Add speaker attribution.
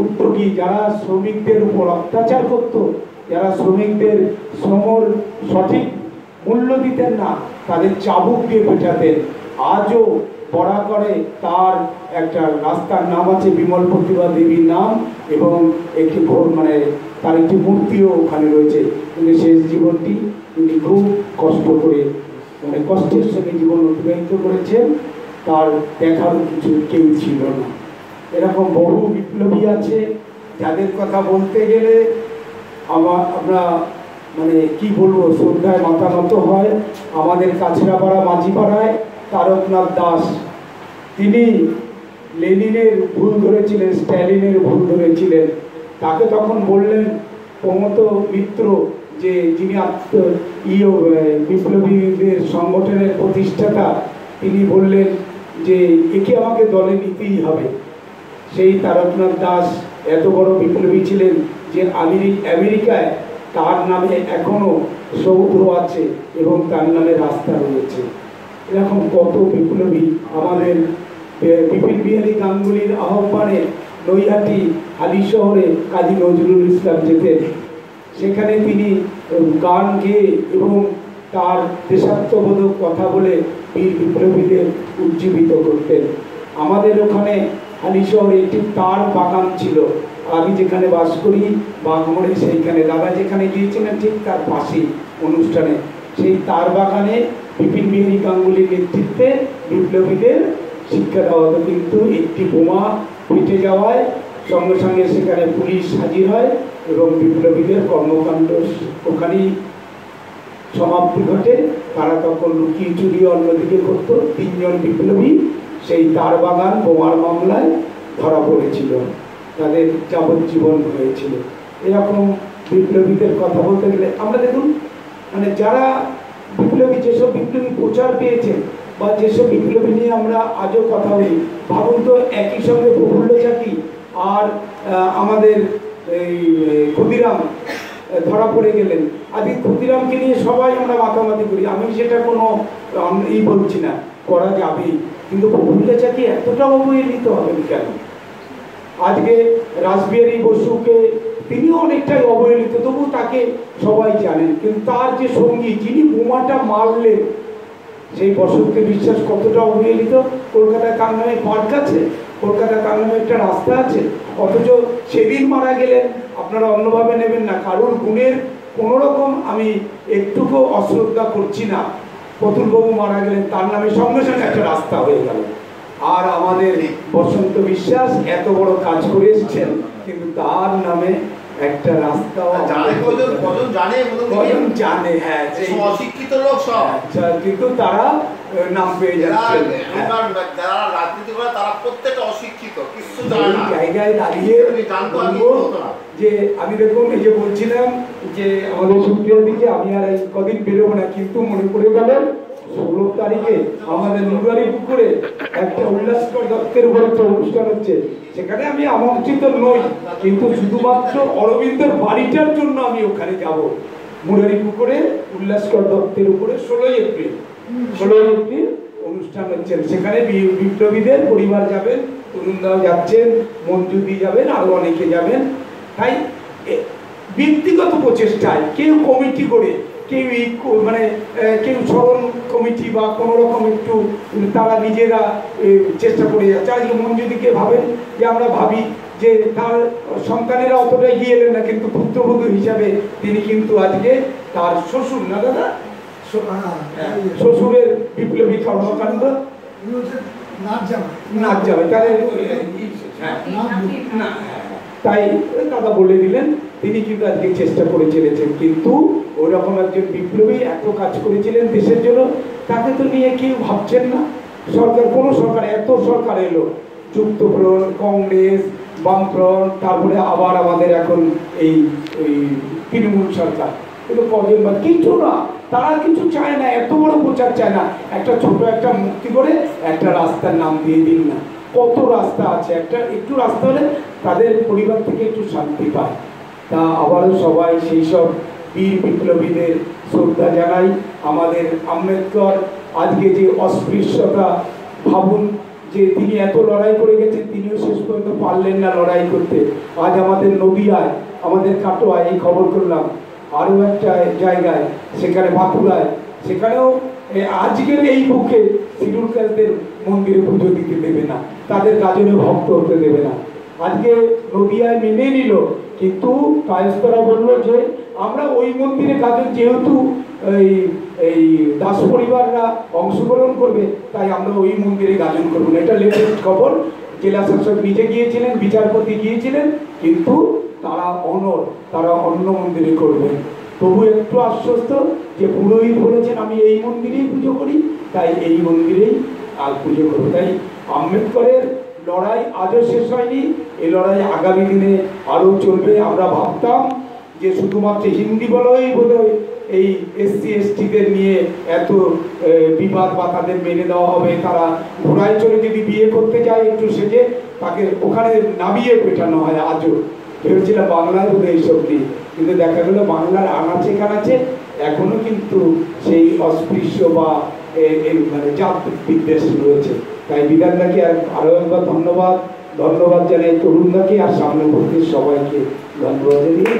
Speaker 1: উদ্যোগী, যারা শ্রমিকদের উপর অত্যাচার করত, যারা শ্রমিকদের শ্রমর সঠিক মূল্য দিতেন না, তাদের চাবুক দিয়ে পেটাতেন। আজও পড়া করে তার একটা রাস্তার নাম আছে বিমল প্রতিভা দেবীর নাম, এবং একটি তার একটি মূর্তিও ওখানে রয়েছে। কিন্তু শেষ জীবনটি তিনি খুব কষ্ট করে কষ্টের সঙ্গে জীবন অতিবাহিত করেছেন, তার দেখার কিছু কেউ ছিল না। এরকম বহু বিপ্লবী আছে যাদের কথা বলতে গেলে আমরা কি বলবো, শ্রদ্ধায় মাথা নত হয়। আমাদের কাছড়াপাড়া মাঝিপাড়ায় তারকনাথ দাস, তিনি লেনিনের ভুল ধরেছিলেন, স্ট্যালিনের ভুল ধরেছিলেন। তাকে তখন বললেন প্রমথ মিত্র, যে যিনি বিপ্লবীদের সংগঠনের প্রতিষ্ঠাতা, তিনি বললেন যে একে আমাকে দলে নিতেই হবে। সেই তারকনাথ দাস এত বড় বিপ্লবী ছিলেন যে আমেরিকায় তার নামে এখনো সৌধ আছে এবং তার নামে রাস্তা রয়েছে। এরকম কত বিপ্লবী আমাদের বিপিন বিহারী গাঙ্গুলির আহ্বানে নৈহাটি হালিশহরে কাজী নজরুল ইসলাম যেতেন। সেখানে তিনি গান গেয়ে এবং তার দেশাত্মবোধক কথা বলে বীর বিপ্লবীদের উজ্জীবিত করতেন। আমাদের ওখানে হালিশহরে একটি তার বাগান ছিল, আমি যেখানে বাস করি বাঘমরে, সেইখানে দাদা যেখানে গিয়েছিলেন ঠিক তার পাশেই অনুষ্ঠানে, সেই তার বাগানে বিপিন বিহারী গাঙ্গুলির নেতৃত্বে বিপ্লবীদের শিক্ষা দেওয়া হতো। কিন্তু একটি বোমা ফেটে যাওয়ায় সঙ্গে সঙ্গে সেখানে পুলিশ হাজির হয় এবং বিপ্লবীদের কর্মকাণ্ড ওখানেই সমাপ্তি ঘটে। তারা তখন লুকিয়ে চুরিয়ে অন্যদিকে করতো। 3 জন বিপ্লবী সেই তার বাগান বোমার মামলায় ধরা পড়েছিল, তাদের যাবজ্জীবন হয়েছিল। এরকম বিপ্লবীদের কথা বলতে গেলে আমরা দেখুন, যারা বিপ্লবী, যেসব বিপ্লবী প্রচার পেয়েছেন বা যেসব বিপ্লবী নিয়ে আমরা আজও কথা বলি, ভাবুন তো একই সঙ্গে প্রফুল্ল চাকি আর আমাদের এই ক্ষুদিরাম ধরা পড়ে গেলেন। আজকে ক্ষুদিরামকে নিয়ে সবাই আমরা মাতামাতি করি, আমি সেটা কোনো বলছি না, করা যাবেই, কিন্তু প্রফুল্ল চাকি এতটা অবহেলিত হবেন কেন? আজকে রাসবিহারী বসুকে, তিনিও অনেকটাই অবহেলিত, তবু তাকে সবাই জানেন। কিন্তু তার যে সঙ্গী, যিনি বোমাটা মারলেন, সেই বসন্তকে বিশ্বাস কতটা অবহেলিত। কলকাতায় তার নামে পার্ক আছে, কলকাতায় তার নামে একটা রাস্তা আছে, অথচ সেদিন মারা গেলেন। আপনারা অন্যভাবে নেবেন না, কারোর গুণের কোনো রকম আমি একটুকু অশ্রদ্ধা করছি না। প্রতুলবাবু মারা গেলেন, তার নামে সঙ্গে সঙ্গে একটা রাস্তা হয়ে গেল। আর আমাদের বসন্ত বিশ্বাস এত বড় কাজ করে এসেছেন, কিন্তু তার নামে একটা রাস্তা জানে, হ্যাঁ, অশিক্ষিত লোক সব, কিন্তু তারা নাম পেয়ে যাচ্ছেন। যারা রাজনীতি করে তারা প্রত্যেকটা অশিক্ষিত, কিছু জায়গায় দাঁড়িয়ে যে আমি দেখুন, এই যে বলছিলাম যে আমাদের সুপ্রিয়া দিকে আমি আর কদিন বেরোবো না, কিন্তু মনে পড়ে গেলেন 16 তারিখে আমাদের নুরারি পুকুরে একটা উল্লাসকর দত্তের উপর একটা অনুষ্ঠান হচ্ছে। সেখানে আমি আমন্ত্রিত নই, কিন্তু শুধুমাত্র অরবিন্দের বাড়িটার জন্য আমি ওখানে যাব। মুরারি পুকুরে উল্লাসকর দত্তের উপরে 16 এপ্রিল অনুষ্ঠান হচ্ছে। সেখানে বিপ্লবীদের পরিবার যাবেন, তরুণদাও যাচ্ছেন, মঞ্জুদি যাবেন, আরো অনেকে যাবেন। তাই ব্যক্তিগত প্রচেষ্টায় কেউ কমিটি করে, কেউ কেউ স্মরণ কমিটি বা কোনো রকম একটু তারা নিজেরা চেষ্টা করে যাচ্ছে। আজকে মঞ্জুদিকে ভাবেন যে আমরা ভাবি যে তার সন্তানেরা অতটা এগিয়ে এলেন না, কিন্তু পুত্রবধূ হিসাবে তিনি কিন্তু আজকে তার শ্বশুর, না দাদা, শ্বশুরের বিপ্লবী কর্মকাণ্ড নাচ যাবে তাই দাদা বলে দিলেন, তিনি কিন্তু আজকে চেষ্টা করে চলেছেন। কিন্তু ওই রকম একজন বিপ্লবী এত কাজ করেছিলেন দেশের জন্য, তাকে তো নিয়ে কেউ ভাবছেন না। সরকার, কোনো সরকার, এত সরকার এলো, যুক্তফ্রন্ট, কংগ্রেস, বামফ্রন্ট, তারপরে আবার আমাদের এখন এই তৃণমূল সরকার, কিন্তু কজন বা কিছু না, তারা কিছু চায় না, এত বড় প্রচার চায় না। একটা ছোট একটা মুক্তি করে একটা রাস্তার নাম দিয়ে দিন না, কত রাস্তা আছে, একটু রাস্তা হলে তাদের পরিবার থেকে একটু শান্তি পায়। তা আবারও সবাই সেই সব বীর বিপ্লবীদের শ্রদ্ধা জানাই। আমাদের আম্বেদকর আজকে যে অস্পৃশ্যতা, ভাবুন যে তিনি এত লড়াই করে গেছেন, তিনিও শেষ পর্যন্ত পারলেন না লড়াই করতে। আজ আমাদের নদিয়ায়, আমাদের কাটোয়ায় এই খবর করলাম, আরও একটা জায়গায়, সেখানে বাঁকুড়ায়, সেখানেও আজকের এই পক্ষে শিডিউল কাস্টদের মন্দিরে পুজো দিতে দেবে না, তাদের গাজনে ভক্ত হতে দেবে না। আজকে নদিয়ায় মেনে নিল, কিন্তু কায়স্থরা বললো যে আমরা ওই মন্দিরে গাজন, যেহেতু এই এই দাস পরিবাররা অংশগ্রহণ করবে, তাই আমরা ওই মন্দিরে গাজন করবো না। এটা লেটেস্ট খবর। জেলা শাসক নিজে গিয়েছিলেন, বিচারপতি গিয়েছিলেন, কিন্তু তারা তারা অন্য মন্দিরে করবেন। তবু একটু আশ্বস্ত যে পুরোহিত বলেছেন আমি এই মন্দিরেই পুজো করি, তাই এই মন্দিরেই আর পুজো করবো। তাই আম্বেদকরের লড়াই আজও শেষ হয়নি, এই লড়াই আগামী দিনে আরও চলবে। আমরা ভাবতাম যে শুধুমাত্র হিন্দি বলেই বোধহয় এই এসসি এসটিদের নিয়ে এত বিবাদ বা তাদের মেনে দেওয়া হবে, তারা ঘোড়ায় চলে যদি বিয়ে করতে যায় একটু সেজে তাকে ওখানে নামিয়ে পেটানো হয়। আজও ভেবেছিলাম বাংলায় বোধহয় এইসব নেই, কিন্তু দেখা গেলো বাংলার আনাচে কানাচে এখনো কিন্তু সেই অস্পৃশ্য বা মানে জাত বিদ্বেষ রয়েছে। তাই বিধানদাকে আরও একবার ধন্যবাদ জানাই, তরুণদাকে আর সামনে উপস্থিত সবাইকে ধন্যবাদ জানিয়ে